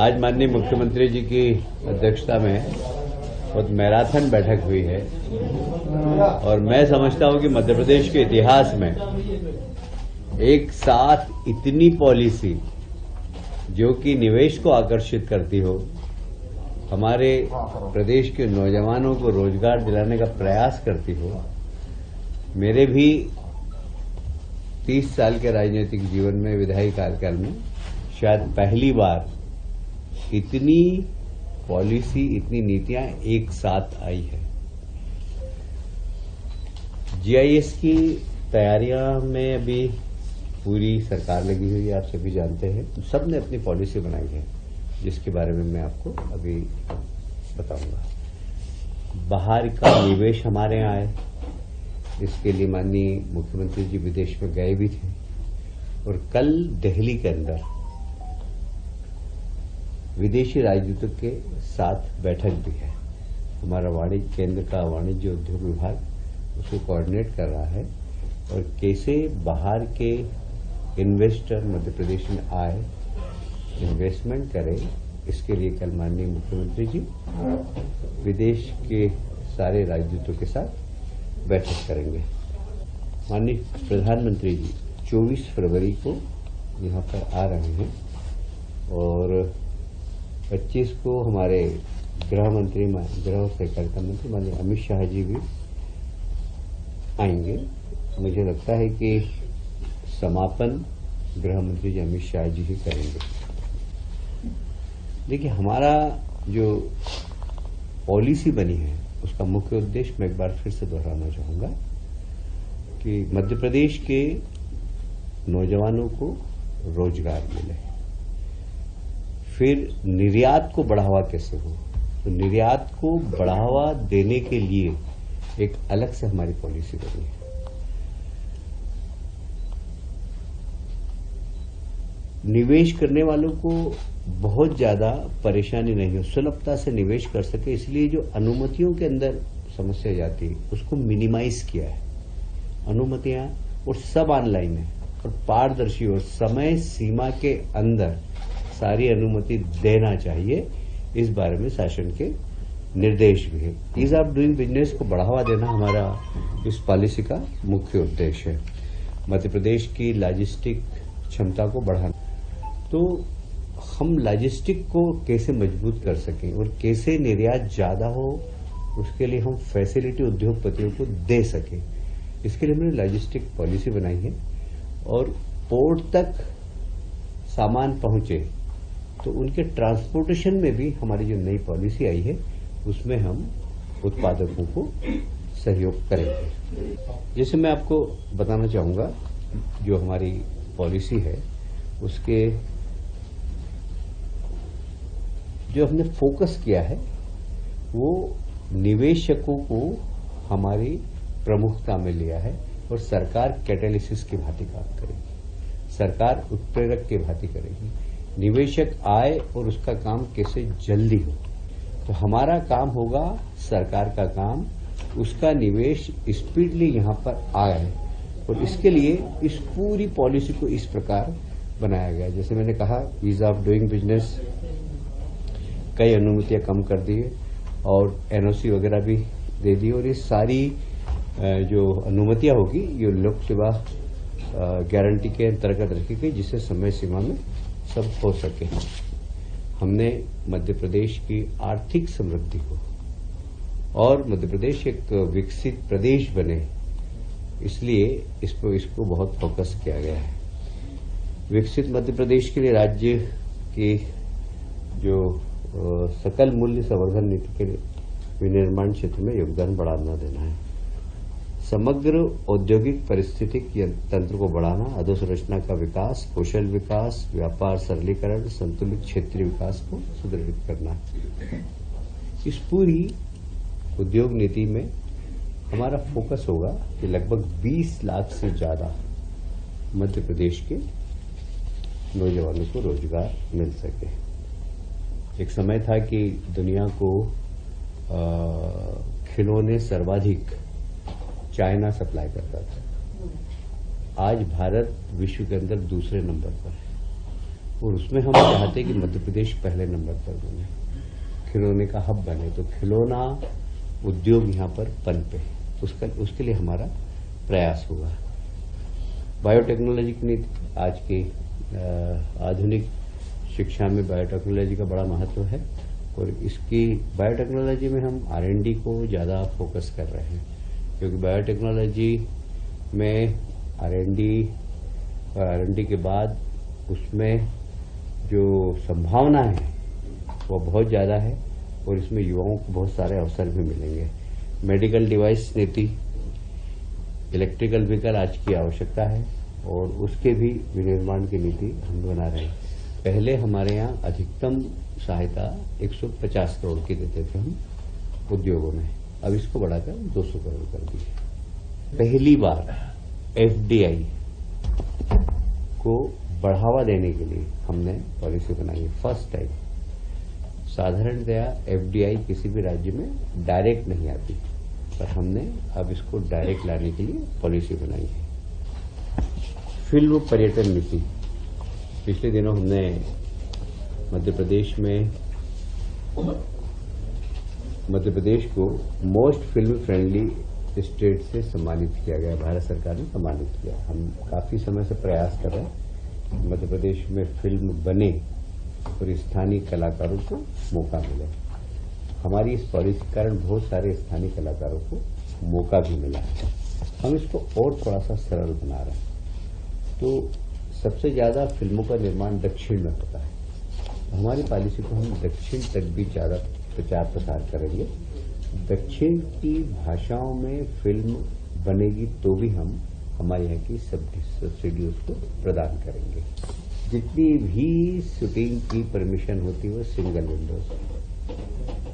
आज माननीय मुख्यमंत्री जी की अध्यक्षता में बहुत मैराथन बैठक हुई है और मैं समझता हूं कि मध्य प्रदेश के इतिहास में एक साथ इतनी पॉलिसी जो कि निवेश को आकर्षित करती हो, हमारे प्रदेश के नौजवानों को रोजगार दिलाने का प्रयास करती हो। मेरे भी 30 साल के राजनीतिक जीवन में, विधायी कार्यकाल में शायद पहली बार इतनी पॉलिसी, इतनी नीतियां एक साथ आई है। जीआईएस की तैयारियां में अभी पूरी सरकार लगी हुई है, आप सभी जानते हैं। सबने अपनी पॉलिसी बनाई है जिसके बारे में मैं आपको अभी बताऊंगा। बाहर का निवेश हमारे यहां आए, इसके लिए माननीय मुख्यमंत्री जी विदेश में गए भी थे और कल दिल्ली के अंदर विदेशी राजदूतों के साथ बैठक भी है। हमारा वाणिज्य केंद्र का वाणिज्य उद्योग विभाग उसको कोऑर्डिनेट कर रहा है और कैसे बाहर के इन्वेस्टर मध्य प्रदेश में आए, इन्वेस्टमेंट करें, इसके लिए कल माननीय मुख्यमंत्री जी विदेश के सारे राजदूतों के साथ बैठक करेंगे। माननीय प्रधानमंत्री जी 24 फरवरी को यहां पर आ रहे हैं और 25 को हमारे गृह और सहकारिता मंत्री माननीय अमित शाह जी भी आएंगे। मुझे लगता है कि समापन गृह मंत्री जी अमित शाह जी ही करेंगे। देखिए, हमारा जो पॉलिसी बनी है उसका मुख्य उद्देश्य मैं एक बार फिर से दोहराना चाहूंगा कि मध्य प्रदेश के नौजवानों को रोजगार मिले। फिर निर्यात को बढ़ावा कैसे हो, तो निर्यात को बढ़ावा देने के लिए एक अलग से हमारी पॉलिसी बनी है। निवेश करने वालों को बहुत ज्यादा परेशानी नहीं हो, सुलभता से निवेश कर सके, इसलिए जो अनुमतियों के अंदर समस्या जाती है उसको मिनिमाइज किया है। अनुमतियां और सब ऑनलाइन है और पारदर्शी और समय सीमा के अंदर सारी अनुमति देना चाहिए, इस बारे में शासन के निर्देश भी है। ईज ऑफ डूइंग बिजनेस को बढ़ावा देना हमारा इस पॉलिसी का मुख्य उद्देश्य है। मध्य प्रदेश की लॉजिस्टिक क्षमता को बढ़ाना, तो हम लॉजिस्टिक को कैसे मजबूत कर सकें और कैसे निर्यात ज्यादा हो, उसके लिए हम फैसिलिटी उद्योगपतियों को दे सकें, इसके लिए हमने लॉजिस्टिक पॉलिसी बनाई है। और पोर्ट तक सामान पहुंचे तो उनके ट्रांसपोर्टेशन में भी हमारी जो नई पॉलिसी आई है उसमें हम उत्पादकों को सहयोग करेंगे। जैसे मैं आपको बताना चाहूंगा, जो हमारी पॉलिसी है उसके जो हमने फोकस किया है वो निवेशकों को हमारी प्रमुखता में लिया है और सरकार कैटालिसिस की भांति काम करेगी, सरकार उत्प्रेरक की भांति करेगी। निवेशक आए और उसका काम कैसे जल्दी हो, तो हमारा काम होगा, सरकार का काम, उसका निवेश स्पीडली यहां पर आए और इसके लिए इस पूरी पॉलिसी को इस प्रकार बनाया गया। जैसे मैंने कहा, ईज ऑफ डूइंग बिजनेस, कई अनुमतियां कम कर दी है और एनओसी वगैरह भी दे दी और ये सारी जो अनुमतियां होगी ये लोक सेवा गारंटी के अंतर्गत रखी गई, जिससे समय सीमा में सब हो सके। हमने मध्य प्रदेश की आर्थिक समृद्धि को और मध्य प्रदेश एक विकसित प्रदेश बने, इसलिए इसको बहुत फोकस किया गया है। विकसित मध्य प्रदेश के लिए राज्य की जो सकल मूल्य संवर्धन नीति के विनिर्माण क्षेत्र में योगदान बढ़ाना देना है। समग्र औद्योगिक पारिस्थितिक तंत्र को बढ़ाना, अधोसंरचना का विकास, कौशल विकास, व्यापार सरलीकरण, संतुलित क्षेत्रीय विकास को सुदृढ़ करना। इस पूरी उद्योग नीति में हमारा फोकस होगा कि लगभग 20 लाख से ज्यादा मध्य प्रदेश के नौजवानों को रोजगार मिल सके। एक समय था कि दुनिया को खिलौने सर्वाधिक चाइना सप्लाई करता था। आज भारत विश्व के अंदर दूसरे नंबर पर है और उसमें हम चाहते हैं कि मध्य प्रदेश पहले नंबर पर बने, खिलौने का हब बने, तो खिलौना उद्योग यहाँ पर पनपे, उसके लिए हमारा प्रयास हुआ। बायोटेक्नोलॉजी की नीति, आज के आधुनिक शिक्षा में बायोटेक्नोलॉजी का बड़ा महत्व है और इसकी बायोटेक्नोलॉजी में हम R&D को ज़्यादा फोकस कर रहे हैं, क्योंकि बायोटेक्नोलॉजी में R&D के बाद उसमें जो संभावना है वो बहुत ज़्यादा है और इसमें युवाओं को बहुत सारे अवसर भी मिलेंगे। मेडिकल डिवाइस नीति, इलेक्ट्रिकल व्हीकल आज की आवश्यकता है और उसके भी विनिर्माण की नीति हम बना रहे हैं। पहले हमारे यहाँ अधिकतम सहायता 150 करोड़ की देते थे हम उद्योगों में, अब इसको बढ़ाकर 200 करोड़ कर दी है। पहली बार FDI को बढ़ावा देने के लिए हमने पॉलिसी बनाई है, फर्स्ट टाइम। साधारणतया FDI किसी भी राज्य में डायरेक्ट नहीं आती, पर हमने अब इसको डायरेक्ट लाने के लिए पॉलिसी बनाई है। फिल्म पर्यटन नीति, पिछले दिनों हमने मध्य प्रदेश को मोस्ट फिल्म फ्रेंडली स्टेट से सम्मानित किया गया, भारत सरकार ने सम्मानित किया। हम काफी समय से प्रयास कर रहे हैं मध्य प्रदेश में फिल्म बने और स्थानीय कलाकारों को मौका मिले। हमारी इस पॉलिसी के कारण बहुत सारे स्थानीय कलाकारों को मौका भी मिला है। हम इसको और थोड़ा सा सरल बना रहे हैं, तो सबसे ज्यादा फिल्मों का निर्माण दक्षिण में होता है। हमारी पॉलिसी को हम दक्षिण तक भी ज्यादा प्रचार प्रसार करेंगे। दक्षिण की भाषाओं में फिल्म बनेगी तो भी हम हमारे यहाँ की सब्सिडी उसको प्रदान करेंगे। जितनी भी शूटिंग की परमिशन होती है वो सिंगल विंडो से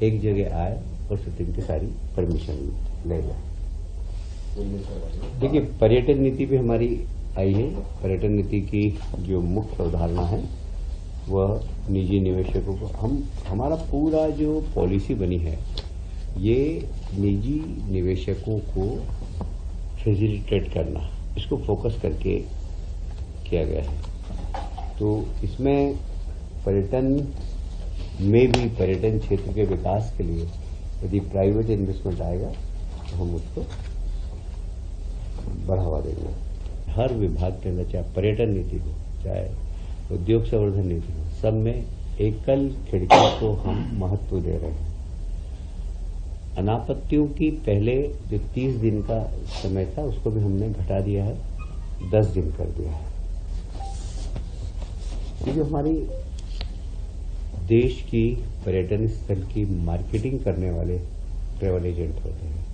एक जगह आए और शूटिंग की सारी परमिशन ले जाए। देखिए, पर्यटन नीति भी हमारी आई है। पर्यटन नीति की जो मुख्य अवधारणा है वह निजी निवेशकों को, हमारा पूरा जो पॉलिसी बनी है ये निजी निवेशकों को फैसिलिटेट करना, इसको फोकस करके किया गया है। तो इसमें पर्यटन में भी, पर्यटन क्षेत्र के विकास के लिए यदि प्राइवेट इन्वेस्टमेंट आएगा तो हम उसको बढ़ावा देंगे। हर विभाग के अंदर, चाहे पर्यटन नीति हो, चाहे उद्योग संवर्धन नीति हो, सब में एकल खिड़की को हम महत्व दे रहे हैं। अनापत्तियों की पहले जो 30 दिन का समय था उसको भी हमने घटा दिया है, 10 दिन कर दिया है। ये जो हमारी देश की पर्यटन स्थल की मार्केटिंग करने वाले ट्रेवल एजेंट होते हैं,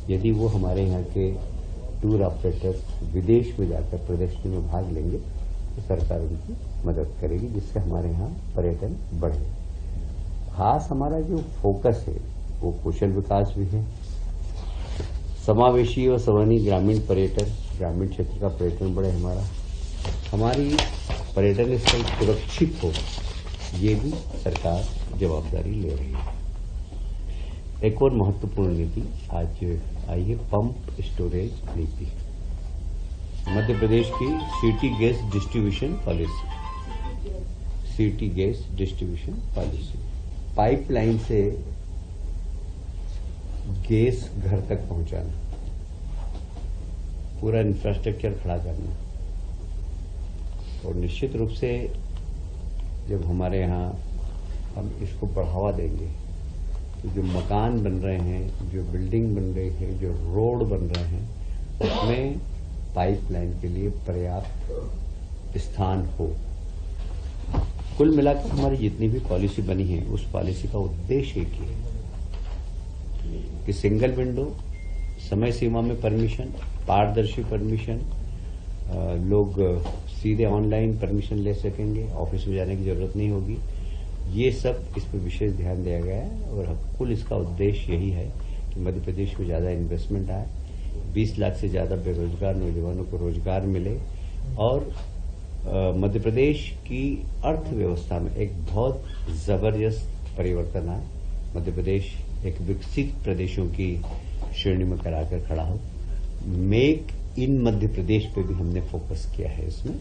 यदि वो हमारे यहाँ के टूर ऑपरेटर्स विदेश में जाकर प्रदर्शनी में भाग लेंगे तो सरकार उनकी मदद करेगी, जिससे हमारे यहाँ पर्यटन बढ़े। खास हमारा जो फोकस है वो कौशल विकास भी है, समावेशी और सवर्णी ग्रामीण पर्यटन, ग्रामीण क्षेत्र का पर्यटन बढ़े हमारी पर्यटन स्थल सुरक्षित हो, ये भी सरकार जवाबदारी ले रही है। एक और महत्वपूर्ण नीति आज आई है, पंप स्टोरेज नीति। मध्य प्रदेश की city gas distribution policy, pipeline से गैस घर तक पहुंचाना, पूरा इंफ्रास्ट्रक्चर खड़ा करना। और निश्चित रूप से जब हमारे यहाँ हम इसको बढ़ावा देंगे तो जो मकान बन रहे हैं, जो बिल्डिंग बन रही है, जो रोड बन रहे हैं, उसमें पाइपलाइन के लिए पर्याप्त स्थान हो। कुल मिलाकर हमारी जितनी भी पॉलिसी बनी है उस पॉलिसी का उद्देश्य एक ही है कि सिंगल विंडो, समय सीमा में परमिशन, पारदर्शी परमिशन, लोग सीधे ऑनलाइन परमिशन ले सकेंगे, ऑफिस में जाने की जरूरत नहीं होगी। ये सब इस पर विशेष ध्यान दिया गया है और कुल इसका उद्देश्य यही है कि मध्य प्रदेश में ज्यादा इन्वेस्टमेंट आए, 20 लाख से ज्यादा बेरोजगार नौजवानों को रोजगार मिले और मध्य प्रदेश की अर्थव्यवस्था में एक बहुत जबरदस्त परिवर्तन आए। मध्य प्रदेश एक विकसित प्रदेशों की श्रेणी में कराकर खड़ा हो। मेक इन मध्य प्रदेश पे भी हमने फोकस किया है इसमें।